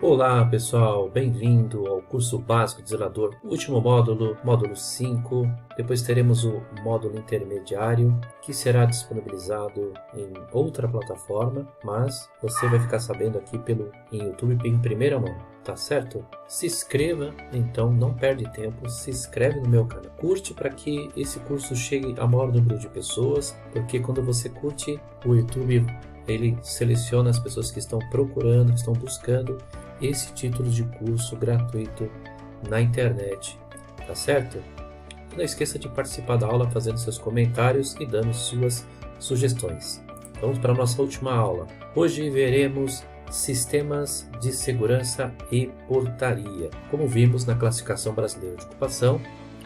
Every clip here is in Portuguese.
Olá pessoal, bem-vindo ao curso básico de zelador, último módulo, módulo 5. Depois teremos o módulo intermediário, que será disponibilizado em outra plataforma, mas você vai ficar sabendo aqui em YouTube em primeira mão, tá certo? Se inscreva, então não perde tempo, se inscreve no meu canal. Curte para que esse curso chegue a maior número de pessoas, porque quando você curte, o YouTube ele seleciona as pessoas que estão procurando, que estão buscando esse título de curso gratuito na internet, tá certo? Não esqueça de participar da aula fazendo seus comentários e dando suas sugestões. Vamos para a nossa última aula. Hoje veremos sistemas de segurança e portaria. Como vimos na classificação brasileira de ocupação,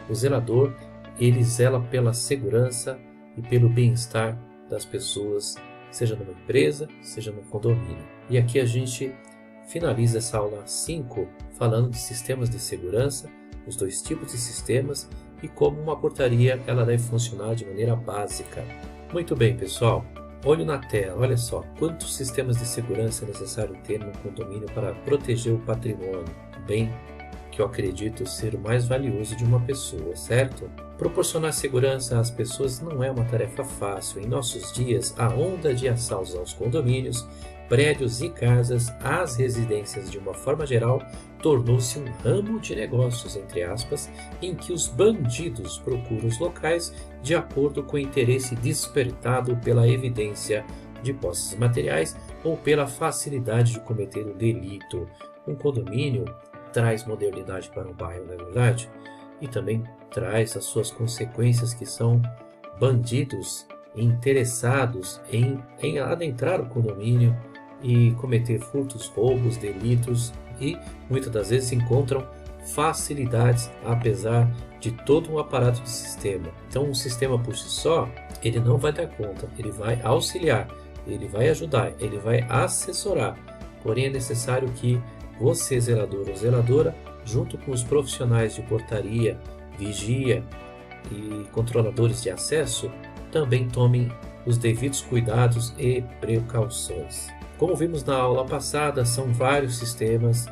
o zelador ele zela pela segurança e pelo bem-estar das pessoas, seja numa empresa, seja no condomínio. E aqui a gente finaliza essa aula 5 falando de sistemas de segurança, os dois tipos de sistemas e como uma portaria ela deve funcionar de maneira básica. Muito bem, pessoal, olho na tela, olha só quantos sistemas de segurança é necessário ter no condomínio para proteger o patrimônio, bem que eu acredito ser o mais valioso de uma pessoa, certo? Proporcionar segurança às pessoas não é uma tarefa fácil. Em nossos dias, a onda de assaltos aos condomínios, prédios e casas, às residências de uma forma geral, tornou-se um ramo de negócios, entre aspas, em que os bandidos procuram os locais de acordo com o interesse despertado pela evidência de posses materiais ou pela facilidade de cometer o delito. Um condomínio traz modernidade para o bairro, não é verdade? E também traz as suas consequências, que são bandidos interessados em adentrar o condomínio e cometer furtos, roubos, delitos e muitas das vezes encontram facilidades apesar de todo um aparato de sistema. Então um sistema por si só, ele não vai dar conta, ele vai auxiliar, ele vai ajudar, ele vai assessorar, porém é necessário que você, zelador ou zeladora, junto com os profissionais de portaria, vigia e controladores de acesso, também tomem os devidos cuidados e precauções. Como vimos na aula passada, são vários sistemas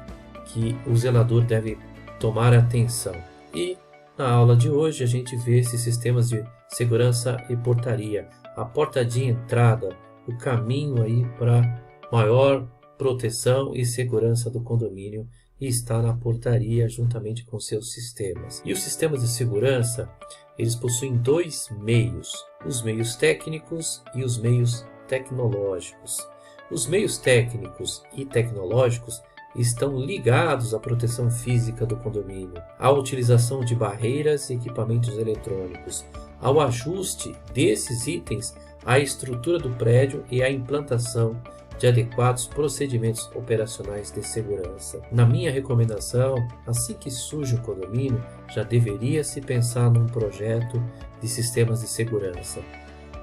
que o zelador deve tomar atenção. E na aula de hoje a gente vê esses sistemas de segurança e portaria, a porta de entrada, o caminho aí para maior proteção e segurança do condomínio, e está na portaria juntamente com seus sistemas. E os sistemas de segurança, eles possuem dois meios, os meios técnicos e os meios tecnológicos. Os meios técnicos e tecnológicos estão ligados à proteção física do condomínio, à utilização de barreiras e equipamentos eletrônicos, ao ajuste desses itens à estrutura do prédio e à implantação de adequados procedimentos operacionais de segurança. Na minha recomendação, assim que surge um condomínio, já deveria se pensar num projeto de sistemas de segurança.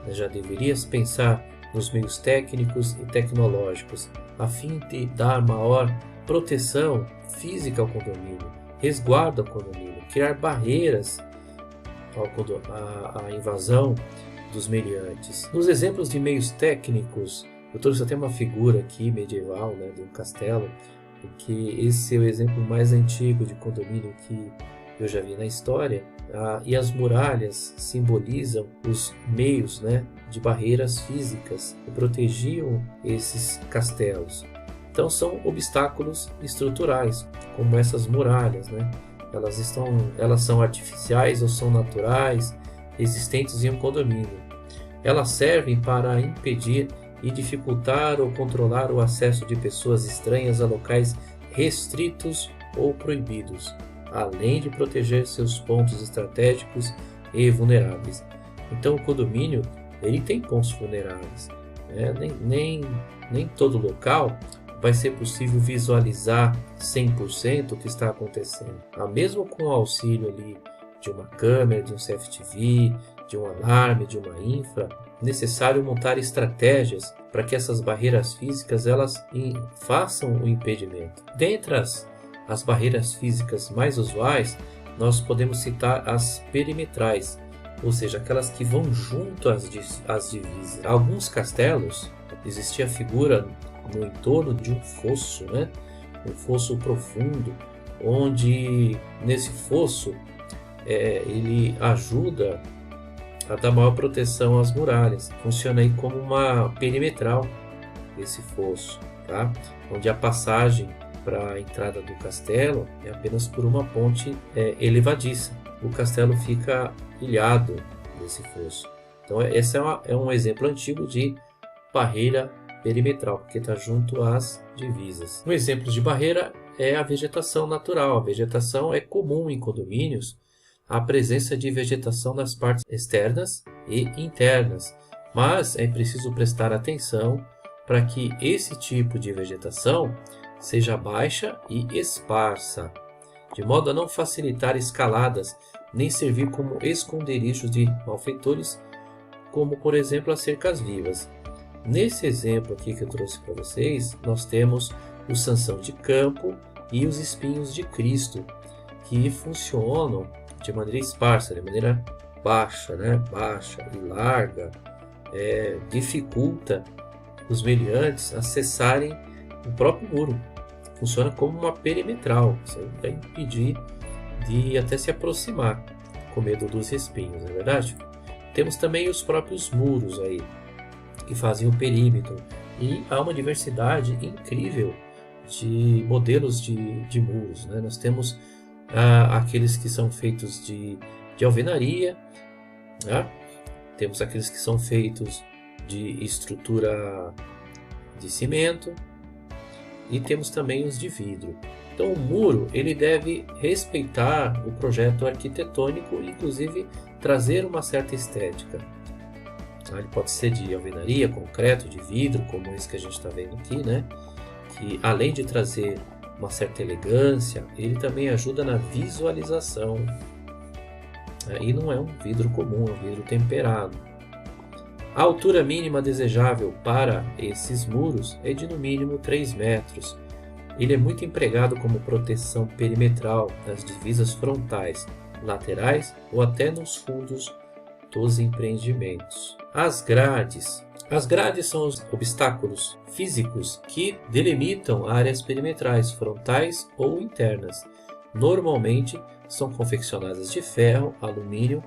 Já deveria se pensar nos meios técnicos e tecnológicos, a fim de dar maior proteção física ao condomínio, resguardo ao condomínio, criar barreiras à invasão dos meliantes. Nos exemplos de meios técnicos, eu trouxe até uma figura aqui medieval, né, de um castelo, porque esse é o exemplo mais antigo de condomínio que eu já vi na história. E as muralhas simbolizam os meios, né, de barreiras físicas que protegiam esses castelos. Então são obstáculos estruturais, como essas muralhas, né? Elas são artificiais ou são naturais, existentes em um condomínio. Elas servem para impedir e dificultar ou controlar o acesso de pessoas estranhas a locais restritos ou proibidos, além de proteger seus pontos estratégicos e vulneráveis. Então o condomínio ele tem pontos vulneráveis, né? Nem todo local vai ser possível visualizar 100% o que está acontecendo. Mesmo com o auxílio ali de uma câmera, de um CCTV, de um alarme, de uma infra, necessário montar estratégias para que essas barreiras físicas elas façam o impedimento. Dentre as barreiras físicas mais usuais, nós podemos citar as perimetrais, ou seja, aquelas que vão junto às divisas. Alguns castelos existia a figura no entorno de um fosso, né? um fosso profundo, onde nesse fosso ele ajuda a dar maior proteção às muralhas. Funciona aí como uma perimetral esse fosso, tá? Onde a passagem para a entrada do castelo é apenas por uma ponte elevadiça. O castelo fica ilhado nesse fosso. Então esse é um exemplo antigo de barreira perimetral, porque está junto às divisas. Um exemplo de barreira é a vegetação natural. A vegetação é comum em condomínios, a presença de vegetação nas partes externas e internas, mas é preciso prestar atenção para que esse tipo de vegetação seja baixa e esparsa, de modo a não facilitar escaladas nem servir como esconderijos de malfeitores, como por exemplo as cercas vivas. Nesse exemplo aqui que eu trouxe para vocês, nós temos o sanção de campo e os espinhos de Cristo, que funcionam de maneira esparsa, de maneira baixa, baixa e larga, dificulta os meliantes acessarem o próprio muro. Funciona como uma perimetral, você vai impedir de até se aproximar com medo dos espinhos, não é verdade? Temos também os próprios muros aí, que fazem o perímetro, e há uma diversidade incrível de modelos de muros, né? Nós temos aqueles que são feitos de alvenaria, né? Temos aqueles que são feitos de estrutura de cimento e temos também os de vidro. Então o muro ele deve respeitar o projeto arquitetônico, inclusive trazer uma certa estética. Ele pode ser de alvenaria, concreto, de vidro, como esse que a gente está vendo aqui, né? Que além de trazer uma certa elegância, ele também ajuda na visualização. E não é um vidro comum, é um vidro temperado. A altura mínima desejável para esses muros é de no mínimo 3 metros. Ele é muito empregado como proteção perimetral nas divisas frontais, laterais ou até nos fundos dos empreendimentos. As grades. As grades são os obstáculos físicos que delimitam áreas perimetrais, frontais ou internas. Normalmente são confeccionadas de ferro, alumínio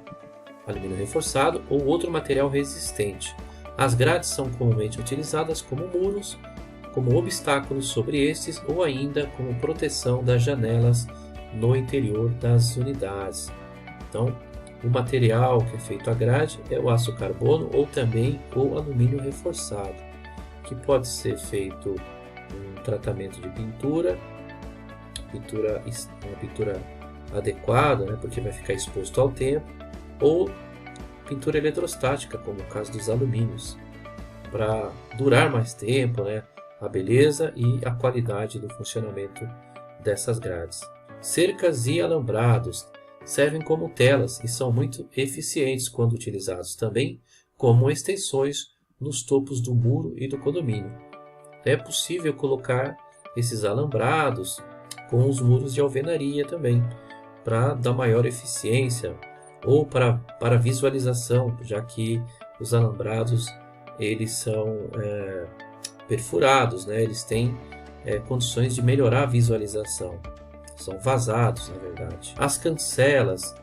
reforçado ou outro material resistente. As grades são comumente utilizadas como muros, como obstáculos sobre estes ou ainda como proteção das janelas no interior das unidades. Então, o material que é feito a grade é o aço carbono ou também o alumínio reforçado, que pode ser feito um tratamento de pintura, uma pintura adequada, né, porque vai ficar exposto ao tempo, ou pintura eletrostática, como o caso dos alumínios, para durar mais tempo, né, a beleza e a qualidade do funcionamento dessas grades. Cercas e alambrados servem como telas e são muito eficientes quando utilizados também como extensões nos topos do muro e do condomínio. É possível colocar esses alambrados com os muros de alvenaria também, para dar maior eficiência ou para visualização, já que os alambrados eles são perfurados, né? Eles têm condições de melhorar a visualização. São vazados, na verdade. As cancelas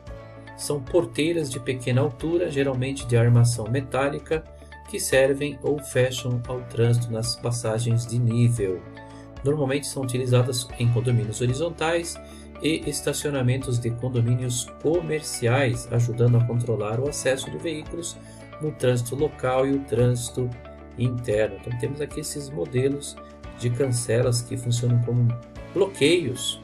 são porteiras de pequena altura, geralmente de armação metálica, que servem ou fecham ao trânsito nas passagens de nível. Normalmente são utilizadas em condomínios horizontais e estacionamentos de condomínios comerciais, ajudando a controlar o acesso de veículos no trânsito local e o trânsito interno. Então temos aqui esses modelos de cancelas que funcionam como bloqueios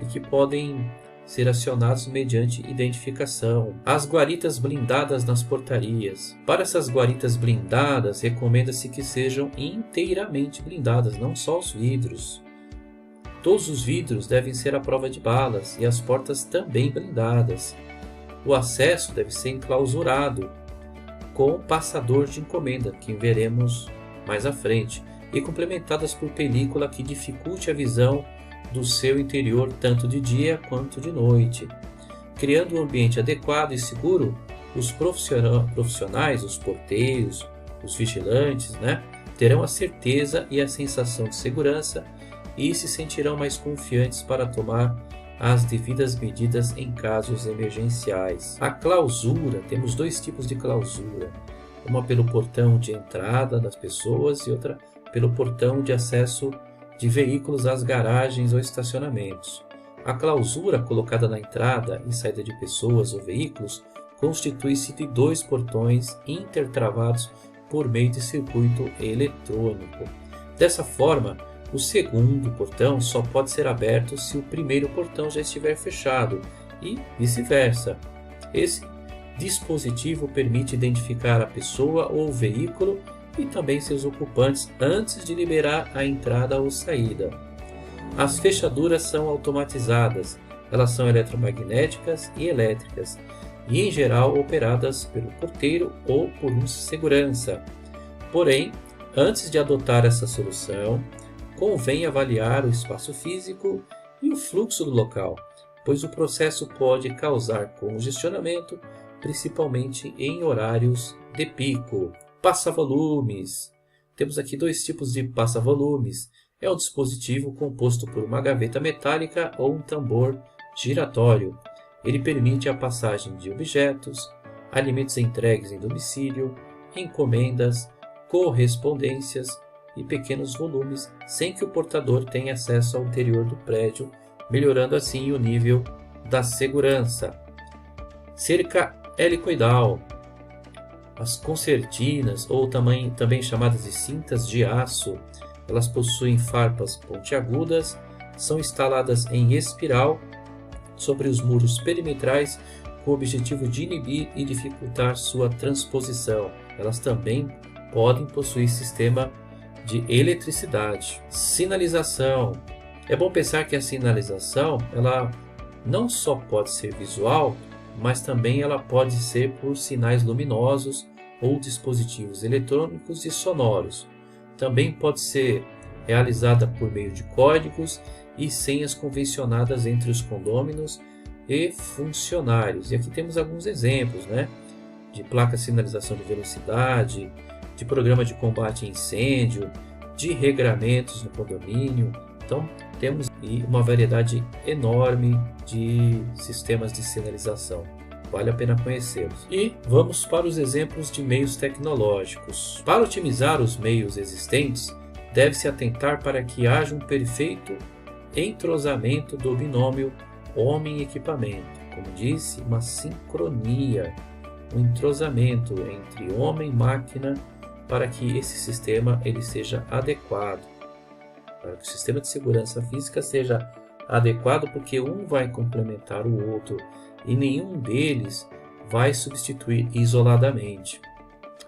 e que podem ser acionados mediante identificação. As guaritas blindadas nas portarias. Para essas guaritas blindadas, recomenda-se que sejam inteiramente blindadas, não só os vidros. Todos os vidros devem ser à prova de balas e as portas também blindadas. O acesso deve ser enclausurado com passador de encomenda, que veremos mais à frente, e complementadas por película que dificulte a visão do seu interior tanto de dia quanto de noite. Criando um ambiente adequado e seguro, os profissionais, os porteiros, os vigilantes, terão a certeza e a sensação de segurança e se sentirão mais confiantes para tomar as devidas medidas em casos emergenciais. A clausura, temos dois tipos de clausura, uma pelo portão de entrada das pessoas e outra pelo portão de acesso de veículos às garagens ou estacionamentos. A clausura colocada na entrada e saída de pessoas ou veículos constitui-se de dois portões intertravados por meio de circuito eletrônico. Dessa forma, o segundo portão só pode ser aberto se o primeiro portão já estiver fechado e vice-versa. Esse dispositivo permite identificar a pessoa ou o veículo e também seus ocupantes antes de liberar a entrada ou saída. As fechaduras são automatizadas, elas são eletromagnéticas e elétricas e em geral operadas pelo porteiro ou por um segurança. Porém, antes de adotar essa solução, convém avaliar o espaço físico e o fluxo do local, pois o processo pode causar congestionamento, principalmente em horários de pico. Passa-volumes. Temos aqui dois tipos de passa-volumes. É um dispositivo composto por uma gaveta metálica ou um tambor giratório. Ele permite a passagem de objetos, alimentos entregues em domicílio, encomendas, correspondências e pequenos volumes, sem que o portador tenha acesso ao interior do prédio, melhorando assim o nível da segurança. Cerca helicoidal. As concertinas, ou também chamadas de cintas de aço, elas possuem farpas pontiagudas, são instaladas em espiral sobre os muros perimetrais com o objetivo de inibir e dificultar sua transposição. Elas também podem possuir sistema de eletricidade. Sinalização. É bom pensar que a sinalização ela não só pode ser visual, mas também ela pode ser por sinais luminosos ou dispositivos eletrônicos e sonoros. Também pode ser realizada por meio de códigos e senhas convencionadas entre os condôminos e funcionários. E aqui temos alguns exemplos, de placa de sinalização de velocidade, de programa de combate a incêndio, de regramentos no condomínio. Então, temos uma variedade enorme de sistemas de sinalização. Vale a pena conhecê-los. E vamos para os exemplos de meios tecnológicos. Para otimizar os meios existentes, deve-se atentar para que haja um perfeito entrosamento do binômio homem-equipamento. Como disse, uma sincronia, um entrosamento entre homem e máquina para que esse sistema ele seja adequado. Para que o sistema de segurança física seja adequado, porque um vai complementar o outro e nenhum deles vai substituir isoladamente.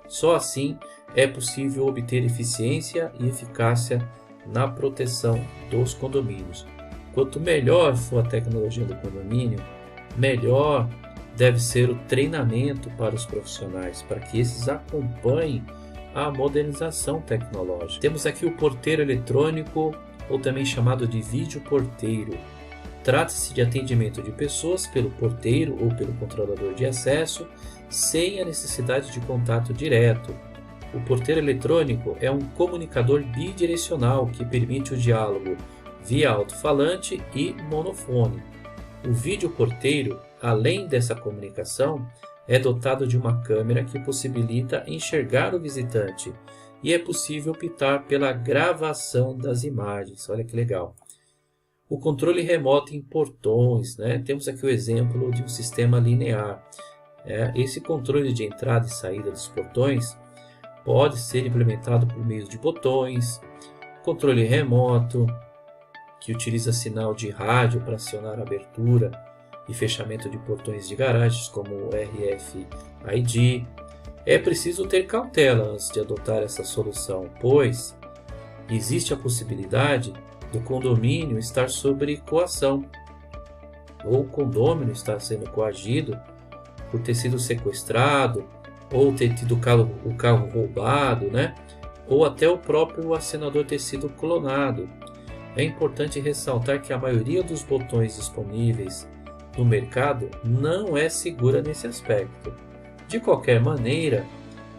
Só assim é possível obter eficiência e eficácia na proteção dos condomínios. Quanto melhor for a tecnologia do condomínio, melhor deve ser o treinamento para os profissionais, para que esses acompanhem a modernização tecnológica. Temos aqui o porteiro eletrônico, ou também chamado de vídeo porteiro. Trata-se de atendimento de pessoas pelo porteiro ou pelo controlador de acesso, sem a necessidade de contato direto. O porteiro eletrônico é um comunicador bidirecional que permite o diálogo via alto-falante e monofone. O vídeo porteiro, além dessa comunicação, é dotado de uma câmera que possibilita enxergar o visitante e é possível optar pela gravação das imagens. Olha que legal. O controle remoto em portões, Temos aqui o exemplo de um sistema linear. Esse controle de entrada e saída dos portões pode ser implementado por meio de botões, controle remoto, que utiliza sinal de rádio para acionar a abertura e fechamento de portões de garagens, como o RFID. É preciso ter cautela antes de adotar essa solução, pois existe a possibilidade do condomínio estar sob coação, ou o condômino estar sendo coagido por ter sido sequestrado, ou ter tido o carro roubado, ou até o próprio acionador ter sido clonado. É importante ressaltar que a maioria dos botões disponíveis no mercado não é segura nesse aspecto. De qualquer maneira,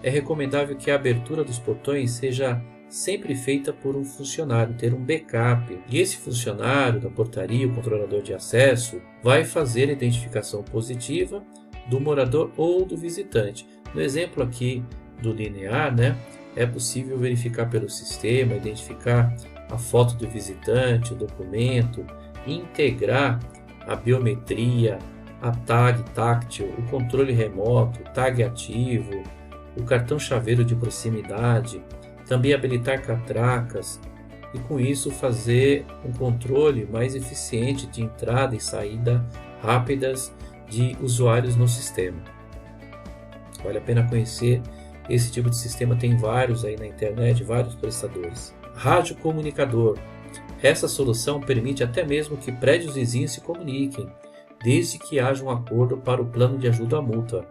é recomendável que a abertura dos portões seja sempre feita por um funcionário, ter um backup. E esse funcionário da portaria, o controlador de acesso, vai fazer a identificação positiva do morador ou do visitante. No exemplo aqui do linear, né, é possível verificar pelo sistema, identificar a foto do visitante, o documento, integrar a biometria, a tag táctil, o controle remoto, o tag ativo, o cartão chaveiro de proximidade, também habilitar catracas e com isso fazer um controle mais eficiente de entrada e saída rápidas de usuários no sistema. Vale a pena conhecer esse tipo de sistema, tem vários aí na internet, vários prestadores. Rádio comunicador. Essa solução permite até mesmo que prédios vizinhos se comuniquem, desde que haja um acordo para o plano de ajuda à multa,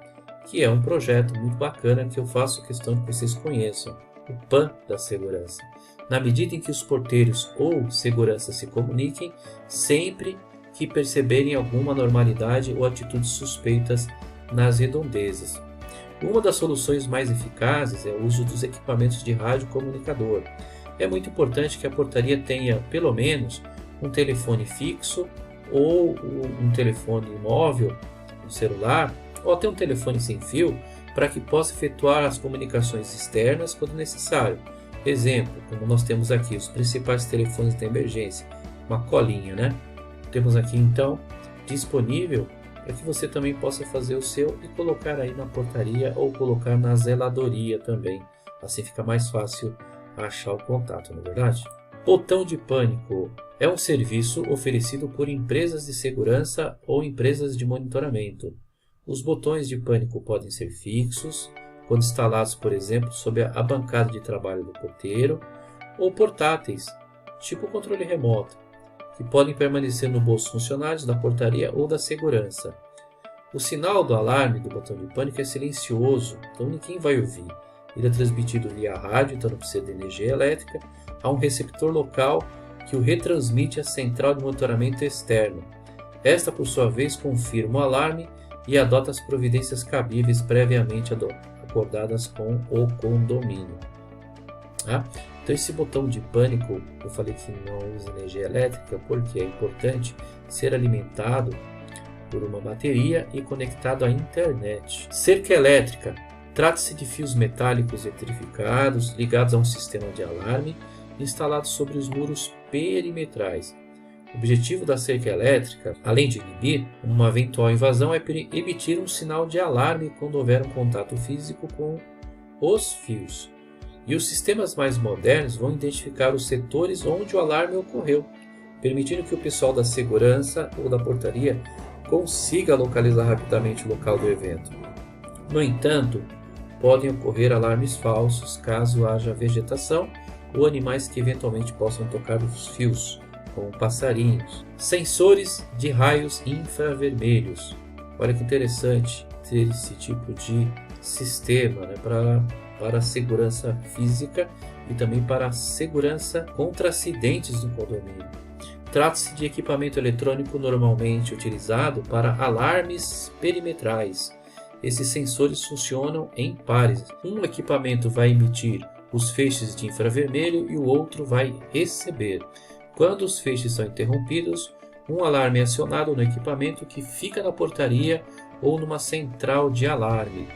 que é um projeto muito bacana que eu faço questão que vocês conheçam, o PAN da segurança. Na medida em que os porteiros ou segurança se comuniquem, sempre que perceberem alguma anormalidade ou atitudes suspeitas nas redondezas. Uma das soluções mais eficazes é o uso dos equipamentos de rádio comunicador. É muito importante que a portaria tenha pelo menos um telefone fixo ou um telefone móvel, um celular, ou até um telefone sem fio, para que possa efetuar as comunicações externas quando necessário. Exemplo, como nós temos aqui os principais telefones de emergência, uma colinha, né? Temos aqui então disponível para que você também possa fazer o seu e colocar aí na portaria ou colocar na zeladoria também. Assim fica mais fácil achar o contato, não é verdade? Botão de pânico é um serviço oferecido por empresas de segurança ou empresas de monitoramento. Os botões de pânico podem ser fixos, quando instalados, por exemplo, sob a bancada de trabalho do porteiro, ou portáteis, tipo controle remoto, que podem permanecer no bolso dos funcionários da portaria ou da segurança. O sinal do alarme do botão de pânico é silencioso, então ninguém vai ouvir. Ele é transmitido via rádio, então não precisa de energia elétrica, a um receptor local que o retransmite à central de monitoramento externo. Esta, por sua vez, confirma o alarme e adota as providências cabíveis previamente acordadas com o condomínio. Então esse botão de pânico, eu falei que não usa energia elétrica porque é importante ser alimentado por uma bateria e conectado à internet. Cerca elétrica. Trata-se de fios metálicos eletrificados ligados a um sistema de alarme instalado sobre os muros perimetrais. O objetivo da cerca elétrica, além de inibir uma eventual invasão, é emitir um sinal de alarme quando houver um contato físico com os fios. E os sistemas mais modernos vão identificar os setores onde o alarme ocorreu, permitindo que o pessoal da segurança ou da portaria consiga localizar rapidamente o local do evento. No entanto, podem ocorrer alarmes falsos caso haja vegetação ou animais que eventualmente possam tocar os fios, como passarinhos. Sensores de raios infravermelhos. Olha que interessante ter esse tipo de sistema, né, para a segurança física e também para a segurança contra acidentes no condomínio. Trata-se de equipamento eletrônico normalmente utilizado para alarmes perimetrais. Esses sensores funcionam em pares. Um equipamento vai emitir os feixes de infravermelho e o outro vai receber. Quando os feixes são interrompidos, um alarme é acionado no equipamento que fica na portaria ou numa central de alarme.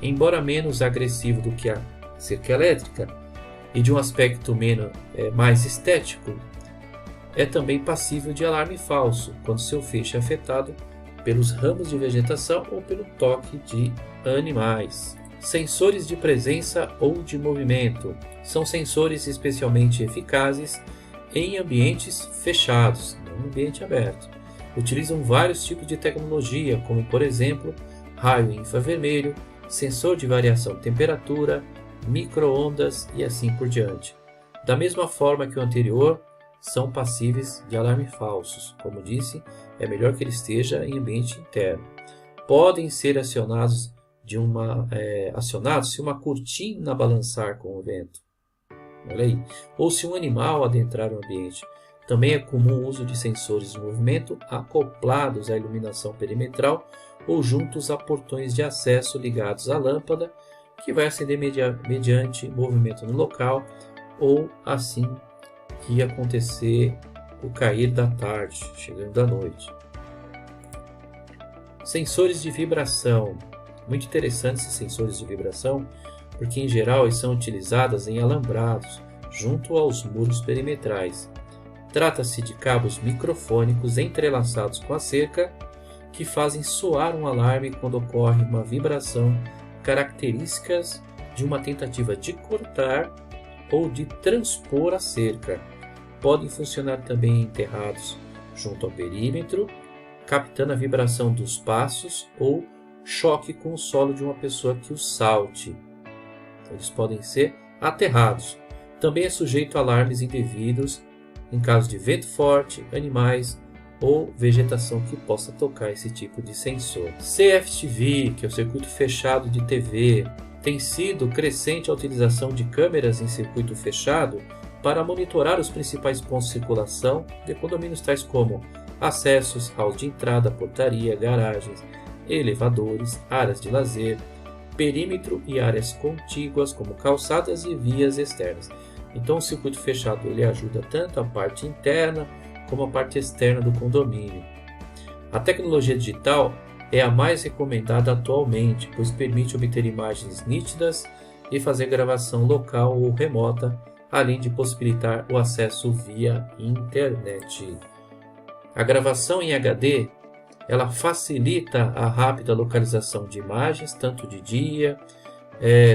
Embora menos agressivo do que a cerca elétrica e de um aspecto mais estético, é também passível de alarme falso, quando seu feixe é afetado pelos ramos de vegetação ou pelo toque de animais. Sensores de presença ou de movimento são sensores especialmente eficazes em ambientes fechados, não em ambiente aberto. Utilizam vários tipos de tecnologia, como por exemplo, raio infravermelho, sensor de variação de temperatura, micro-ondas e assim por diante. Da mesma forma que o anterior, são passíveis de alarme falsos. Como disse, é melhor que ele esteja em ambiente interno. Podem ser acionados se uma cortina balançar com o vento. Olha aí. Ou se um animal adentrar o ambiente. Também é comum o uso de sensores de movimento acoplados à iluminação perimetral ou juntos a portões de acesso ligados à lâmpada, que vai acender mediante movimento no local ou assim que acontecer o cair da tarde, chegando à noite. Sensores de vibração. Muito interessantes esses sensores de vibração, porque em geral eles são utilizados em alambrados, junto aos muros perimetrais. Trata-se de cabos microfônicos entrelaçados com a cerca, que fazem soar um alarme quando ocorre uma vibração, características de uma tentativa de cortar ou de transpor a cerca. Podem funcionar também enterrados junto ao perímetro, captando a vibração dos passos ou choque com o solo de uma pessoa que o salte. Então, eles podem ser aterrados. Também é sujeito a alarmes indevidos em caso de vento forte, animais ou vegetação que possa tocar esse tipo de sensor. CFTV, que é o circuito fechado de TV, tem sido crescente a utilização de câmeras em circuito fechado para monitorar os principais pontos de circulação de condomínios tais como acessos, halls de entrada, portaria, garagens, elevadores, áreas de lazer, perímetro e áreas contíguas como calçadas e vias externas. Então o circuito fechado ele ajuda tanto a parte interna como a parte externa do condomínio. A tecnologia digital é a mais recomendada atualmente, pois permite obter imagens nítidas e fazer gravação local ou remota, além de possibilitar o acesso via internet. A gravação em HD ela facilita a rápida localização de imagens, tanto de dia,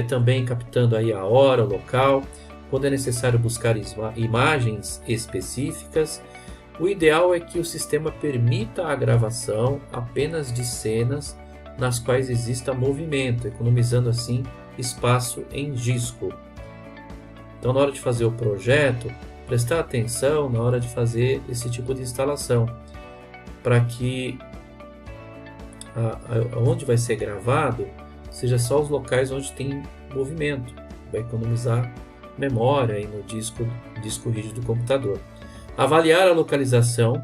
também captando aí a hora, o local, quando é necessário buscar imagens específicas. O ideal é que o sistema permita a gravação apenas de cenas nas quais exista movimento, economizando assim espaço em disco. Então, na hora de fazer o projeto, prestar atenção na hora de fazer esse tipo de instalação, para que onde vai ser gravado seja só os locais onde tem movimento. Vai economizar memória aí no disco rígido do computador. Avaliar a localização,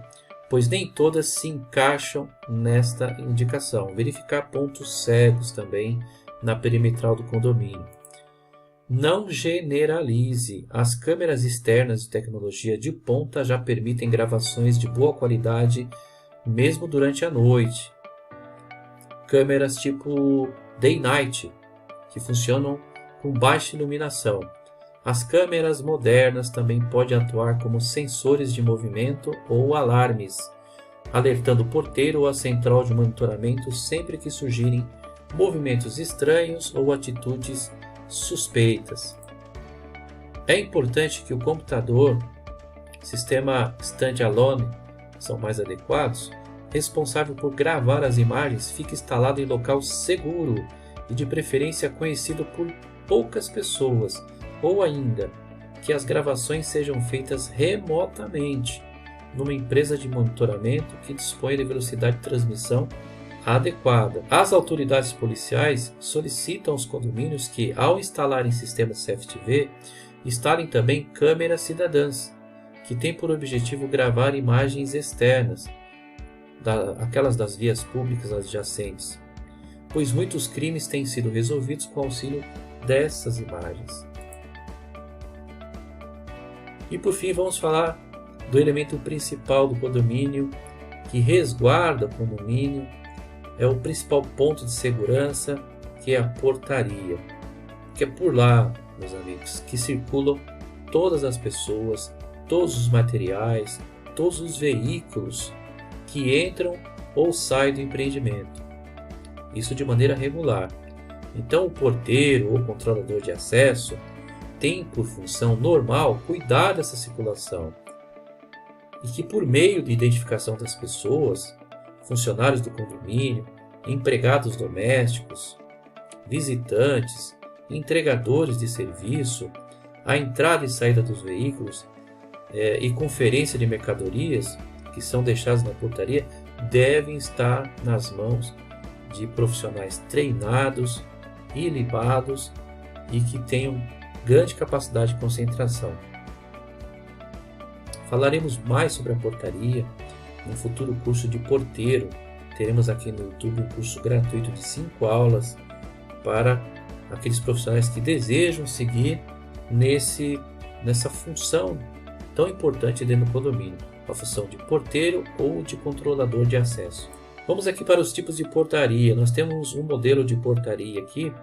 pois nem todas se encaixam nesta indicação. Verificar pontos cegos também na perimetral do condomínio. Não generalize. As câmeras externas de tecnologia de ponta já permitem gravações de boa qualidade mesmo durante a noite. Câmeras tipo Day Night, que funcionam com baixa iluminação. As câmeras modernas também podem atuar como sensores de movimento ou alarmes, alertando o porteiro ou a central de monitoramento sempre que surgirem movimentos estranhos ou atitudes suspeitas. É importante que o computador, sistema standalone, são mais adequados, responsável por gravar as imagens, fique instalado em local seguro e de preferência conhecido por poucas pessoas, ou ainda que as gravações sejam feitas remotamente numa empresa de monitoramento que disponha de velocidade de transmissão adequada. As autoridades policiais solicitam aos condomínios que, ao instalarem sistemas CFTV, instalem também câmeras cidadãs, que têm por objetivo gravar imagens externas, aquelas das vias públicas adjacentes, pois muitos crimes têm sido resolvidos com o auxílio dessas imagens. E por fim vamos falar do elemento principal do condomínio, que resguarda o condomínio, é o principal ponto de segurança, que é a portaria. Que é por lá, meus amigos, que circulam todas as pessoas, todos os materiais, todos os veículos que entram ou saem do empreendimento. Isso de maneira regular. Então o porteiro ou controlador de acesso tem por função normal cuidar dessa circulação e que por meio de identificação das pessoas, funcionários do condomínio, empregados domésticos, visitantes, entregadores de serviço, a entrada e saída dos veículos e conferência de mercadorias que são deixadas na portaria devem estar nas mãos de profissionais treinados, ilibados e que tenham grande capacidade de concentração. Falaremos mais sobre a portaria no futuro curso de porteiro. Teremos aqui no YouTube um curso gratuito de 5 aulas para aqueles profissionais que desejam seguir nessa função tão importante dentro do condomínio, a função de porteiro ou de controlador de acesso. Vamos aqui para os tipos de portaria. Nós temos um modelo de portaria aqui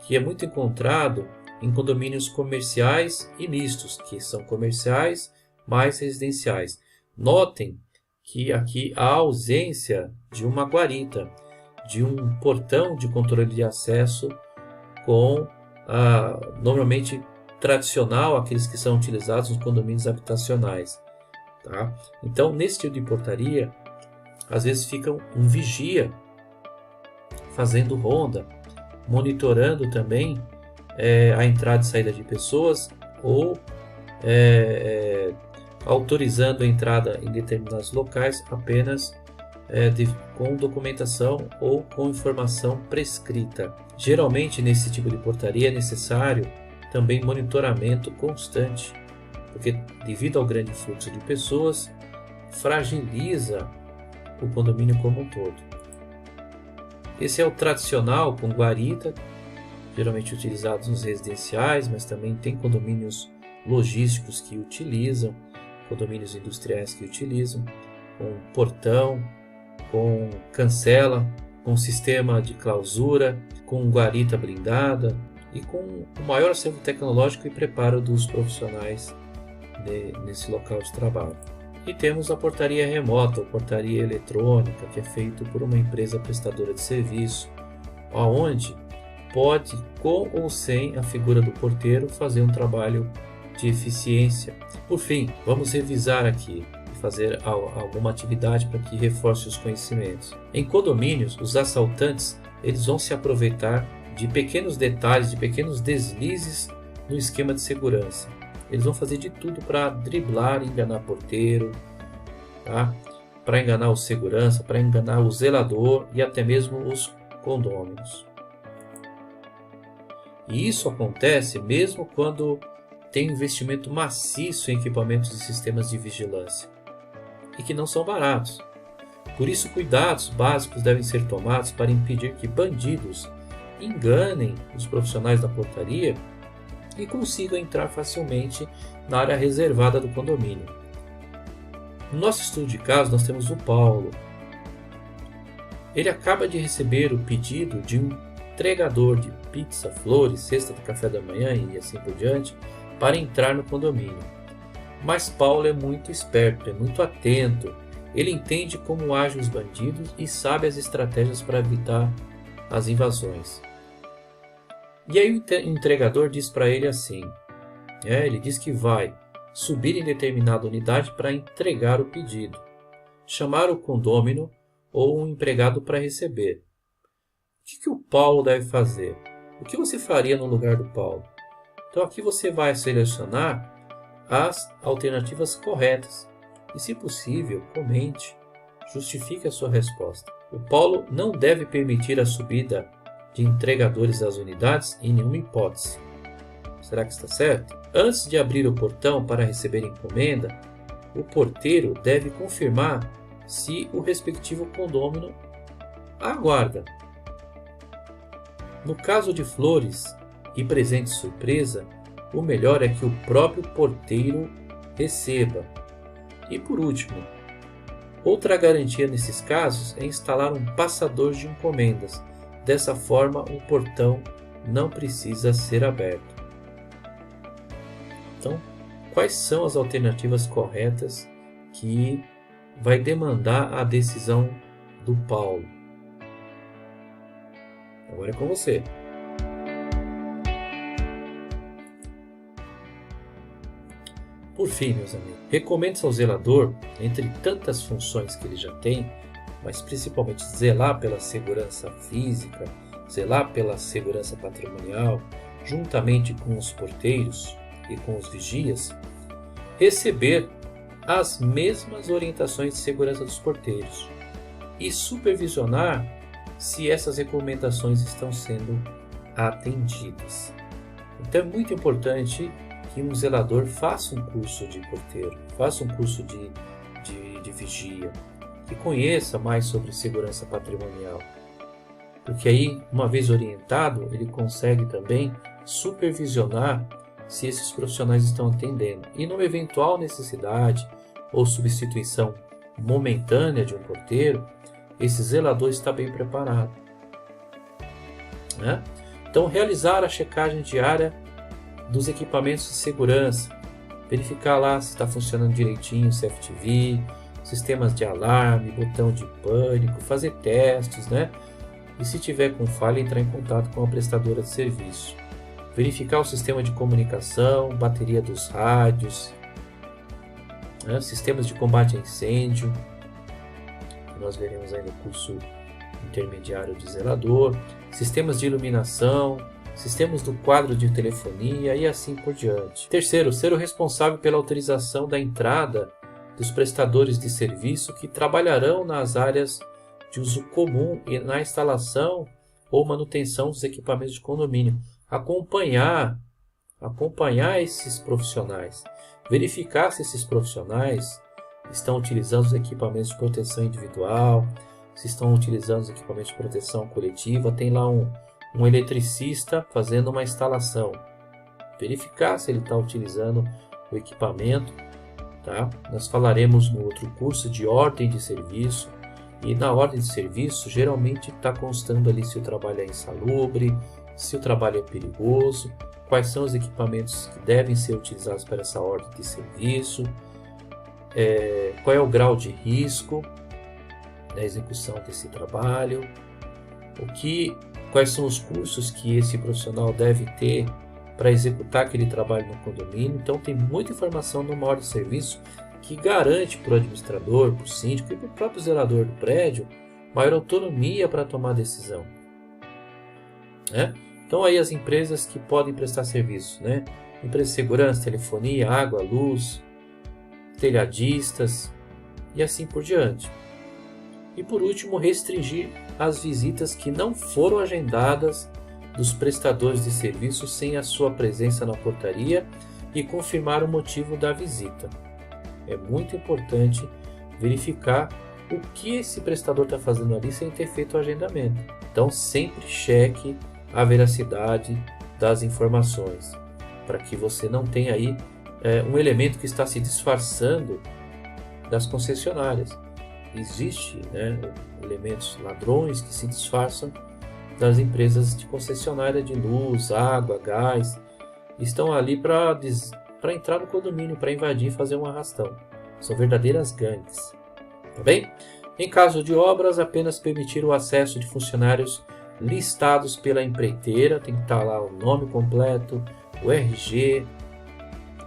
que é muito encontrado em condomínios comerciais e mistos, que são comerciais mais residenciais. Notem que aqui há a ausência de uma guarita, de um portão de controle de acesso com normalmente tradicional, aqueles que são utilizados nos condomínios habitacionais. Tá? Então, nesse tipo de portaria, às vezes fica um vigia fazendo ronda, monitorando também a entrada e saída de pessoas ou autorizando a entrada em determinados locais apenas com documentação ou com informação prescrita. Geralmente, nesse tipo de portaria é necessário também monitoramento constante, porque devido ao grande fluxo de pessoas, fragiliza o condomínio como um todo. Esse é o tradicional com guarita, geralmente utilizados nos residenciais, mas também tem condomínios logísticos que utilizam, condomínios industriais que utilizam, com portão, com cancela, com sistema de clausura, com guarita blindada e com o maior acervo tecnológico e preparo dos profissionais nesse local de trabalho. E temos a portaria remota, ou portaria eletrônica, que é feito por uma empresa prestadora de serviço, onde pode, com ou sem a figura do porteiro, fazer um trabalho de eficiência. Por fim, vamos revisar aqui e fazer alguma atividade para que reforce os conhecimentos. Em condomínios, os assaltantes eles vão se aproveitar de pequenos detalhes, de pequenos deslizes no esquema de segurança. Eles vão fazer de tudo para driblar e enganar porteiro, tá? Para enganar o segurança, para enganar o zelador e até mesmo os condôminos. E isso acontece mesmo quando tem investimento maciço em equipamentos e sistemas de vigilância, e que não são baratos. Por isso, cuidados básicos devem ser tomados para impedir que bandidos enganem os profissionais da portaria e consigam entrar facilmente na área reservada do condomínio. No nosso estudo de caso, nós temos o Paulo. Ele acaba de receber o pedido de um entregador de pizza, flores, cesta de café da manhã e assim por diante para entrar no condomínio. Mas Paulo é muito esperto, é muito atento. Ele entende como agem os bandidos e sabe as estratégias para evitar as invasões. E aí o entregador diz para ele assim, ele diz que vai subir em determinada unidade para entregar o pedido, chamar o condômino ou um empregado para receber. O que o Paulo deve fazer? O que você faria no lugar do Paulo? Então aqui você vai selecionar as alternativas corretas e, se possível, comente, justifique a sua resposta. O Paulo não deve permitir a subida de entregadores às unidades em nenhuma hipótese. Será que está certo? Antes de abrir o portão para receber encomenda, o porteiro deve confirmar se o respectivo condômino aguarda. No caso de flores e presente surpresa, o melhor é que o próprio porteiro receba. E por último, outra garantia nesses casos é instalar um passador de encomendas. Dessa forma, o portão não precisa ser aberto. Então, quais são as alternativas corretas que vai demandar a decisão do Paulo? Agora é com você. Por fim, meus amigos, recomendo ao zelador, entre tantas funções que ele já tem, mas principalmente zelar pela segurança física, zelar pela segurança patrimonial, juntamente com os porteiros e com os vigias, receber as mesmas orientações de segurança dos porteiros e supervisionar se essas recomendações estão sendo atendidas. Então é muito importante que um zelador faça um curso de porteiro, faça um curso de vigia, que conheça mais sobre segurança patrimonial. Porque aí, uma vez orientado, ele consegue também supervisionar se esses profissionais estão atendendo. E numa eventual necessidade ou substituição momentânea de um porteiro, esse zelador está bem preparado, né? Então, realizar a checagem diária dos equipamentos de segurança, verificar lá se está funcionando direitinho o CFTV, sistemas de alarme, botão de pânico, fazer testes, né? E se tiver com falha, entrar em contato com a prestadora de serviço. Verificar o sistema de comunicação, bateria dos rádios, né? Sistemas de combate a incêndio, que nós veremos aí no curso intermediário de zelador, sistemas de iluminação, sistemas do quadro de telefonia e assim por diante. Terceiro, ser o responsável pela autorização da entrada dos prestadores de serviço que trabalharão nas áreas de uso comum e na instalação ou manutenção dos equipamentos de condomínio. Acompanhar esses profissionais, verificar se esses profissionais estão utilizando os equipamentos de proteção individual, se estão utilizando os equipamentos de proteção coletiva. Tem lá um eletricista fazendo uma instalação, verificar se ele está utilizando o equipamento, tá? Nós falaremos no outro curso de ordem de serviço, e na ordem de serviço geralmente está constando ali se o trabalho é insalubre, se o trabalho é perigoso, quais são os equipamentos que devem ser utilizados para essa ordem de serviço, qual é o grau de risco da execução desse trabalho, quais são os cursos que esse profissional deve ter para executar aquele trabalho no condomínio. Então tem muita informação numa ordem de serviço que garante para o administrador, para o síndico e para o próprio zelador do prédio maior autonomia para tomar decisão, né? Então aí as empresas que podem prestar serviço, né? Empresas de segurança, telefonia, água, luz, telhadistas e assim por diante. E por último, restringir as visitas que não foram agendadas dos prestadores de serviço sem a sua presença na portaria e confirmar o motivo da visita. É muito importante verificar o que esse prestador está fazendo ali sem ter feito o agendamento. Então sempre cheque a veracidade das informações, para que você não tenha aí um elemento que está se disfarçando das concessionárias. Existe, né, elementos ladrões que se disfarçam das empresas de concessionária de luz, água, gás, estão ali para entrar no condomínio, para invadir e fazer um arrastão. São verdadeiras gangues, tá bem? Em caso de obras, apenas permitir o acesso de funcionários listados pela empreiteira, tem que estar lá o nome completo, o RG,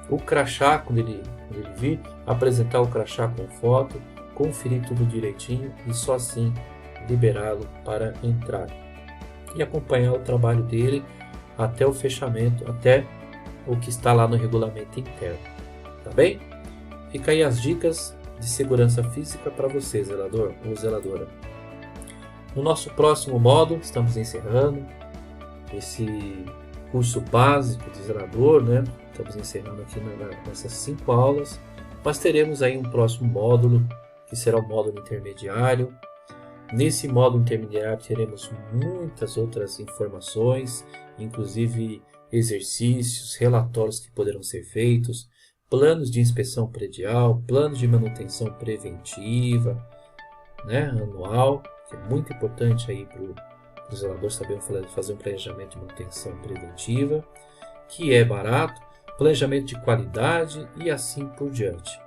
o crachá, quando ele vir, apresentar o crachá com foto, conferir tudo direitinho e só assim liberá-lo para entrar e acompanhar o trabalho dele até o fechamento, até o que está lá no regulamento interno, tá bem? Fica aí as dicas de segurança física para você, zelador ou zeladora. No nosso próximo módulo, estamos encerrando esse curso básico de zelador, né? Estamos encerrando aqui nessas 5 aulas, mas teremos aí um próximo módulo, que será o módulo intermediário. Nesse módulo intermediário teremos muitas outras informações, inclusive exercícios, relatórios que poderão ser feitos, planos de inspeção predial, planos de manutenção preventiva, né, anual, que é muito importante aí para o zelador saber fazer um planejamento de manutenção preventiva, que é barato, planejamento de qualidade e assim por diante.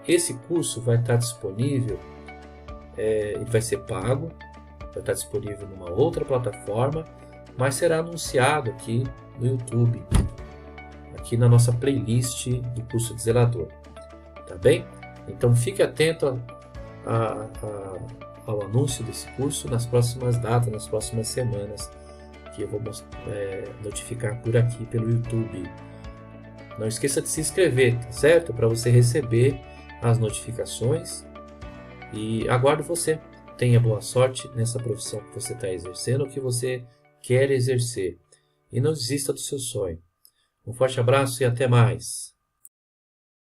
Esse curso vai estar disponível, ele vai ser pago, vai estar disponível numa outra plataforma, mas será anunciado aqui no YouTube, aqui na nossa playlist do curso de zelador, tá bem? Então fique atento ao anúncio desse curso nas próximas datas, nas próximas semanas, que eu vou notificar por aqui pelo YouTube. Não esqueça de se inscrever, tá certo? Para você receber as notificações, e aguardo você. Tenha boa sorte nessa profissão que você está exercendo ou que você quer exercer, e não desista do seu sonho. Um forte abraço e até mais!